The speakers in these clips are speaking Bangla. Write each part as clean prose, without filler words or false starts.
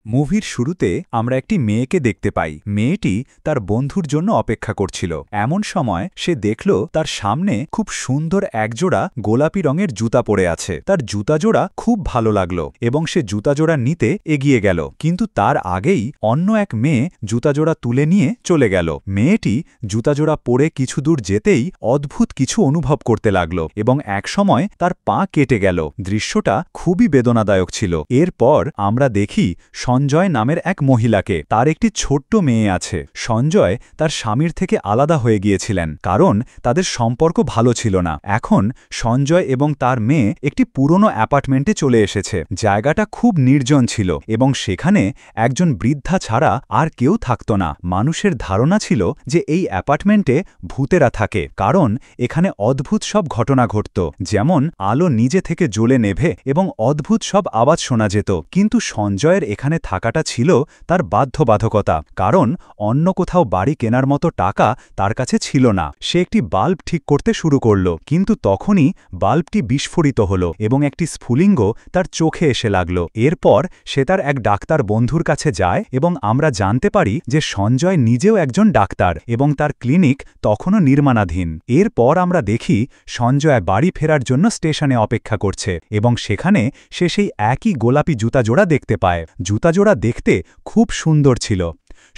মুভির শুরুতে আমরা একটি মেয়েকে দেখতে পাই। মেয়েটি তার বন্ধুর জন্য অপেক্ষা করছিল। এমন সময় সে দেখল তার সামনে খুব সুন্দর একজোড়া গোলাপি রঙের জুতা পরে আছে। তার জুতাজোড়া খুব ভালো লাগলো এবং সে জুতাজোড়া নিতে এগিয়ে গেল, কিন্তু তার আগেই অন্য এক মেয়ে জুতাজোড়া তুলে নিয়ে চলে গেল। মেয়েটি জুতাজোড়া পরে কিছু দূর যেতেই অদ্ভুত কিছু অনুভব করতে লাগল এবং একসময় তার পা কেটে গেল। দৃশ্যটা খুবই বেদনাদায়ক ছিল। এরপর আমরা দেখি সঞ্জয় নামের এক মহিলাকে। তার একটি ছোট্ট মেয়ে আছে। সঞ্জয় তার স্বামীর থেকে আলাদা হয়ে গিয়েছিলেন, কারণ তাদের সম্পর্ক ভালো ছিল না। এখন সঞ্জয় এবং তার মেয়ে একটি পুরনো অ্যাপার্টমেন্টে চলে এসেছে। জায়গাটা খুব নির্জন ছিল এবং সেখানে একজন বৃদ্ধা ছাড়া আর কেউ থাকত না। মানুষের ধারণা ছিল যে এই অ্যাপার্টমেন্টে ভূতেরা থাকে, কারণ এখানে অদ্ভুত সব ঘটনা ঘটত, যেমন আলো নিজে থেকে জ্বলে নেভে এবং অদ্ভুত সব আওয়াজ শোনা যেত। কিন্তু সঞ্জয়ের এখানে থাকাটা ছিল তার বাধ্যবাধকতা, কারণ অন্য কোথাও বাড়ি কেনার মতো টাকা তার কাছে ছিল না। সে একটি বাল্ব ঠিক করতে শুরু করল, কিন্তু তখনই বাল্বটি বিস্ফোরিত হল এবং একটি স্ফুলিঙ্গ তার চোখে এসে লাগল। এরপর সে তার এক ডাক্তার বন্ধুর কাছে যায় এবং আমরা জানতে পারি যে সঞ্জয় নিজেও একজন ডাক্তার এবং তার ক্লিনিক তখনও নির্মাণাধীন। এরপর আমরা দেখি সঞ্জয় বাড়ি ফেরার জন্য স্টেশনে অপেক্ষা করছে এবং সেখানে সে সেই একই গোলাপি জুতাজোড়া দেখতে পায়। জুতাজোড়া দেখতে খুব সুন্দর ছিল।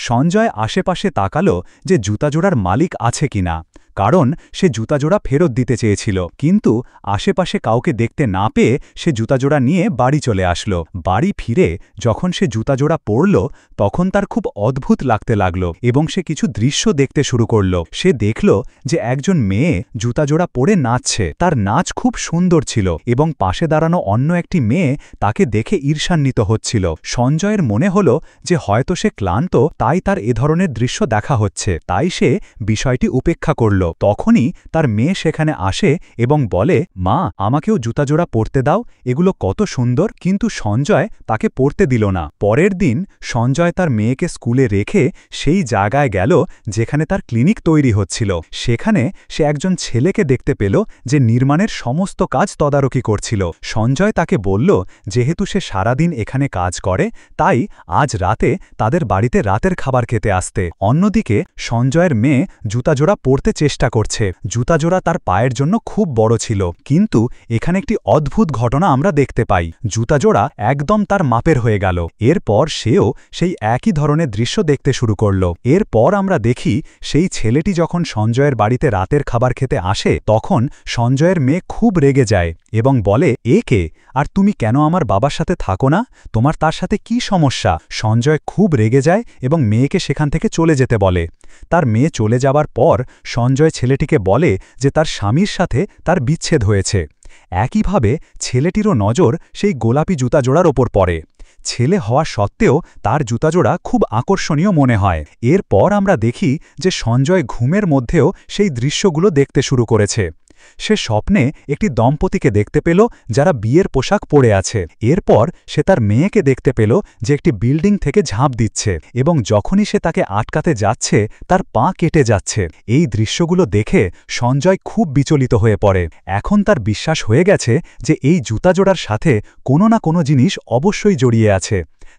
সঞ্জয় আশেপাশে তাকালো যে জুতাজোড়ার মালিক আছে কিনা, কারণ সে জুতাজোড়া ফেরত দিতে চেয়েছিল, কিন্তু আশেপাশে কাউকে দেখতে না পেয়ে সে জুতাজোড়া নিয়ে বাড়ি চলে আসলো। বাড়ি ফিরে যখন সে জুতাজোড়া পরল তখন তার খুব অদ্ভুত লাগতে লাগল এবং সে কিছু দৃশ্য দেখতে শুরু করল। সে দেখল যে একজন মেয়ে জুতাজোড়া পরে নাচছে। তার নাচ খুব সুন্দর ছিল এবং পাশে দাঁড়ানো অন্য একটি মেয়ে তাকে দেখে ঈর্ষান্বিত হচ্ছিল। সঞ্জয়ের মনে হল যে হয়তো সে ক্লান্ত, তাই তার এ ধরনের দৃশ্য দেখা হচ্ছে, তাই সে বিষয়টি উপেক্ষা করল। তখনই তার মেয়ে সেখানে আসে এবং বলে, মা, আমাকেও জুতাজোড়া পরতে দাও, এগুলো কত সুন্দর। কিন্তু সঞ্জয় তাকে পরতে দিল না। পরের দিন সঞ্জয় তার মেয়েকে স্কুলে রেখে সেই জায়গায় গেল যেখানে তার ক্লিনিক তৈরি হচ্ছিল। সেখানে সে একজন ছেলেকে দেখতে পেল যে নির্মাণের সমস্ত কাজ তদারকি করছিল। সঞ্জয় তাকে বলল যেহেতু সে সারাদিন এখানে কাজ করে, তাই আজ রাতে তাদের বাড়িতে রাতের খাবার খেতে আসতে। অন্যদিকে সঞ্জয়ের মেয়ে জুতাজোড়া পরতে চেষ্টা করছে। জুতাজোড়া তার পায়ের জন্য খুব বড় ছিল, কিন্তু এখানে একটি অদ্ভুত ঘটনা আমরা দেখতে পাই। জুতাজোড়া একদম তার মাপের হয়ে গেল। এরপর সেও সেই একই ধরনের দৃশ্য দেখতে শুরু করল। এরপর আমরা দেখি সেই ছেলেটি যখন সঞ্জয়ের বাড়িতে রাতের খাবার খেতে আসে তখন সঞ্জয়ের মেয়ে খুব রেগে যায় এবং বলে, এ কে, আর তুমি কেন আমার বাবার সাথে থাকো না? তোমার তার সাথে কি সমস্যা? সঞ্জয় খুব রেগে যায় এবং মেয়েকে সেখান থেকে চলে যেতে বলে। তার মেয়ে চলে যাবার পর সঞ্জয় ছেলেটিকে বলে যে তার স্বামীর সাথে তার বিচ্ছেদ হয়েছে। একইভাবে ছেলেটিরও নজর সেই গোলাপি জুতাজোড়ার ওপর পড়ে। ছেলে হওয়া সত্ত্বেও তার জুতাজোড়া খুব আকর্ষণীয় মনে হয়। এরপর আমরা দেখি যে সঞ্জয় ঘুমের মধ্যেও সেই দৃশ্যগুলো দেখতে শুরু করেছে। সে স্বপ্নে একটি দম্পতিকে দেখতে পেল যারা বিয়ের পোশাক পরে আছে। এরপর সে তার মেয়েকে দেখতে পেল যে একটি বিল্ডিং থেকে ঝাঁপ দিচ্ছে এবং যখনই সে তাকে আটকাতে যাচ্ছে তার পা কেটে যাচ্ছে। এই দৃশ্যগুলো দেখে সঞ্জয় খুব বিচলিত হয়ে পড়ে। এখন তার বিশ্বাস হয়ে গেছে যে এই জুতাজোড়ার সাথে কোনো না কোনো জিনিস অবশ্যই জড়িয়ে আছে।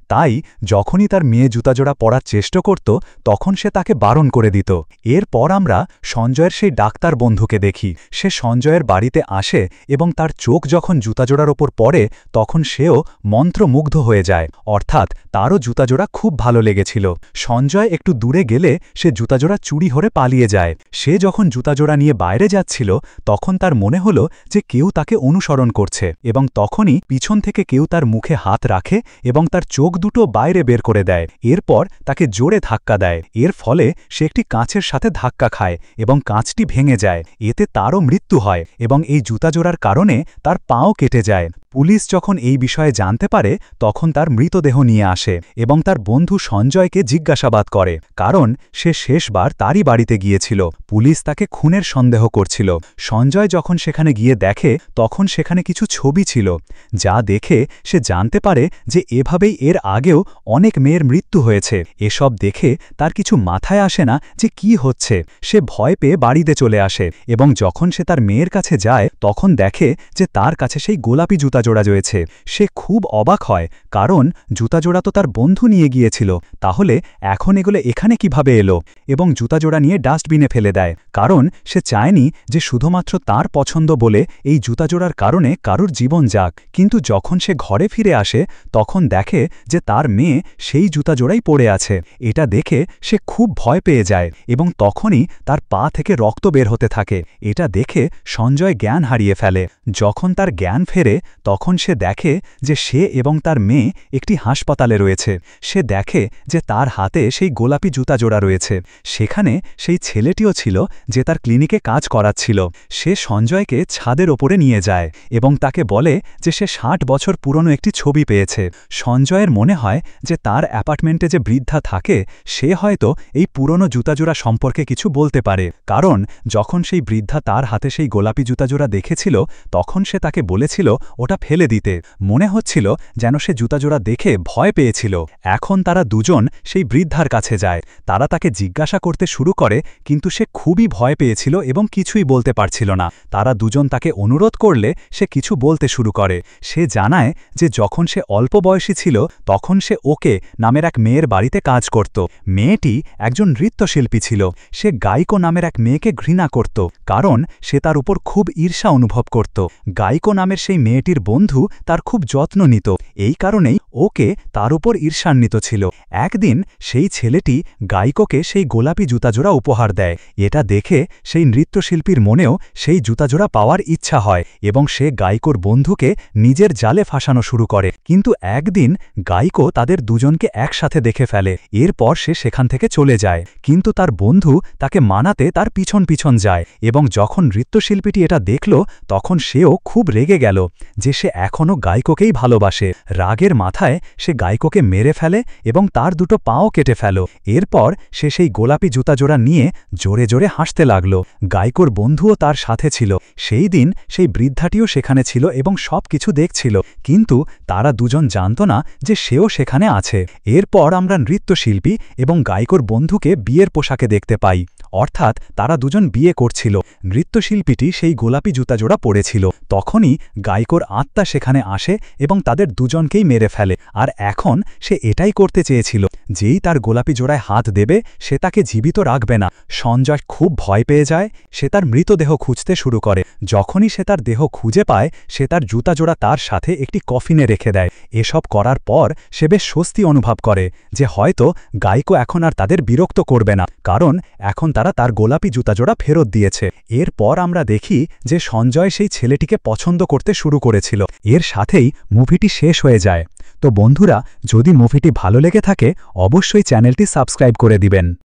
তাই যখনই তার মেয়ে জুতাজোড়া পরার চেষ্টা করত তখন সে তাকে বারণ করে দিত। এরপর আমরা সঞ্জয়ের সেই ডাক্তার বন্ধুকে দেখি। সে সঞ্জয়ের বাড়িতে আসে এবং তার চোখ যখন জুতাজোড়ার ওপর পড়ে তখন সেও মন্ত্রমুগ্ধ হয়ে যায়, অর্থাৎ তারও জুতাজোড়া খুব ভালো লেগেছিল। সঞ্জয় একটু দূরে গেলে সে জুতাজোড়া চুরি হয়ে পালিয়ে যায়। সে যখন জুতাজোড়া নিয়ে বাইরে যাচ্ছিল তখন তার মনে হল যে কেউ তাকে অনুসরণ করছে এবং তখনই পিছন থেকে কেউ তার মুখে হাত রাখে এবং তার চোখ দুটো বাইরে বের করে দেয়। এরপর তাকে জোরে ধাক্কা দেয়। এর ফলে সে একটি কাঁচের সাথে ধাক্কা খায় এবং কাঁচটি ভেঙে যায়। এতে তারও মৃত্যু হয় এবং এই জুতাজোড়ার কারণে তার পাও কেটে যায়। পুলিশ যখন এই বিষয়ে জানতে পারে তখন তার মৃতদেহ নিয়ে আসে এবং তার বন্ধু সঞ্জয়কে জিজ্ঞাসাবাদ করে, কারণ সে শেষবার তারই বাড়িতে গিয়েছিল। পুলিশ তাকে খুনের সন্দেহ করছিল। সঞ্জয় যখন সেখানে গিয়ে দেখে তখন সেখানে কিছু ছবি ছিল, যা দেখে সে জানতে পারে যে এভাবেই এর আগেও অনেক মেয়ের মৃত্যু হয়েছে। এসব দেখে তার কিছু মাথায় আসে না যে কি হচ্ছে। সে ভয় পেয়ে বাড়িতে চলে আসে এবং যখন সে তার মেয়ের কাছে যায় তখন দেখে যে তার কাছে সেই গোলাপি জুতা জোড়া রয়েছে। সে খুব অবাক হয়, কারণ জুতা জোড়া তো তার বন্ধু নিয়ে গিয়েছিল, তাহলে এখন এগুলো এখানে কিভাবে এলো, এবং জুতা জোড়া নিয়ে ডাস্টবিনে ফেলে দেয়, কারণ সে চায়নি যে শুধুমাত্র তার পছন্দ বলে এই জুতা জোড়ার কারণে কারুর জীবন যাক। কিন্তু যখন সে ঘরে ফিরে আসে তখন দেখে যে তার মেয়ে সেই জুতা জোড়াই পড়ে আছে। এটা দেখে সে খুব ভয় পেয়ে যায় এবং তখনই তার পা থেকে রক্ত বের হতে থাকে। এটা দেখে সঞ্জয় জ্ঞান হারিয়ে ফেলে। যখন তার জ্ঞান ফেরে তখন সে দেখে যে সে এবং তার মেয়ে একটি হাসপাতালে রয়েছে। সে দেখে যে তার হাতে সেই গোলাপি জুতা জোড়া রয়েছে। সেখানে সেই ছেলেটিও ছিল যে তার ক্লিনিকে কাজ করাচ্ছিল। সে সঞ্জয়কে ছাদের ওপরে নিয়ে যায় এবং তাকে বলে যে সে 60 বছর পুরনো একটি ছবি পেয়েছে। সঞ্জয়ের মনে হয় যে তার অ্যাপার্টমেন্টে যে বৃদ্ধা থাকে সে হয়তো এই পুরনো জুতাজোড়া সম্পর্কে কিছু বলতে পারে, কারণ যখন সেই বৃদ্ধা তার হাতে সেই গোলাপি জুতাজোড়া দেখেছিল তখন সে তাকে বলেছিল ওটা ফেলে দিতে। মনে হচ্ছিল যেন সে জুতাজোড়া দেখে ভয় পেয়েছিল। এখন তারা দুজন সেই বৃদ্ধার কাছে যায়। তারা তাকে জিজ্ঞাসা করতে শুরু করে, কিন্তু সে খুবই ভয় পেয়েছিল এবং কিছুই বলতে পারছিল না। তারা দুজন তাকে অনুরোধ করলে সে কিছু বলতে শুরু করে। সে জানায় যে যখন সে অল্প বয়সী ছিল তখন সে ওকে নামের এক মেয়ের বাড়িতে কাজ করত। মেয়েটি একজন নৃত্যশিল্পী ছিল। সে গায়িকা নামের এক মেয়েকে ঘৃণা করত, কারণ সে তার উপর খুব ঈর্ষা অনুভব করত। গায়িকা নামের সেই মেয়েটির বন্ধু তার খুব যত্ন নিত, এই কারণেই ওকে তার উপর ঈর্ষান্বিত ছিল। একদিন সেই ছেলেটি গায়িকাকে সেই গোলাপি জুতাজোড়া উপহার দেয়। এটা দেখে সেই নৃত্যশিল্পীর মনেও সেই জুতাজোড়া পাওয়ার ইচ্ছা হয় এবং সে গায়িকার বন্ধুকে নিজের জালে ফাঁসানো শুরু করে। কিন্তু একদিন গায়িকা তাদের দুজনকে একসাথে দেখে ফেলে। এরপর সে সেখান থেকে চলে যায়, কিন্তু তার বন্ধু তাকে মানাতে তার পিছন পিছন যায় এবং যখন নৃত্যশিল্পীটি এটা দেখল তখন সেও খুব রেগে গেল যে সে এখনও গায়িকাকেই ভালোবাসে। রাগের মাথায় সে গায়িকাকে মেরে ফেলে এবং তার দুটো পাও কেটে ফেল। এরপর সে সেই গোলাপি জুতাজোড়া নিয়ে জোরে জোরে হাসতে লাগল। গায়িকার বন্ধুও তার সাথে ছিল। সেই দিন সেই বৃদ্ধাটিও সেখানে ছিল এবং সব কিছু দেখছিল, কিন্তু তারা দুজন জানত না যে সেও সেখানে আছে। এরপর আমরা নৃত্যশিল্পী এবং গায়িকার বন্ধুকে বিয়ের পোশাকে দেখতে পাই, অর্থাৎ তারা দুজন বিয়ে করছিল। নৃত্যশিল্পীটি সেই গোলাপি জুতাজোড়া পরেছিল। তখনই গায়িকার আত্মা সেখানে আসে এবং তাদের দুজনকেই মেরে ফেলে। আর এখন সে এটাই করতে চেয়েছিল, যেই তার গোলাপি জোড়ায় হাত দেবে সে তাকে জীবিত রাখবে না। সঞ্জয় খুব ভয় পেয়ে যায়। সে তার মৃতদেহ খুঁজতে শুরু করে। যখনই সে তার দেহ খুঁজে পায় সে তার জুতাজোড়া তার সাথে একটি কফিনে রেখে দেয়। এসব করার পর সে বেশ স্বস্তি অনুভব করে যে হয়তো গায়িকা এখন আর তাদের বিরক্ত করবে না, কারণ এখন তারা তার গোলাপি জুতাজোড়া ফেরত দিয়েছে। এরপর আমরা দেখি যে সঞ্জয় সেই ছেলেটিকে পছন্দ করতে শুরু করেছিল। এর সাথেই মুভিটি শেষ হয়ে যায়। তো বন্ধুরা, যদি মুভিটি ভালো লেগে থাকে অবশ্যই চ্যানেলটি সাবস্ক্রাইব করে দিবেন।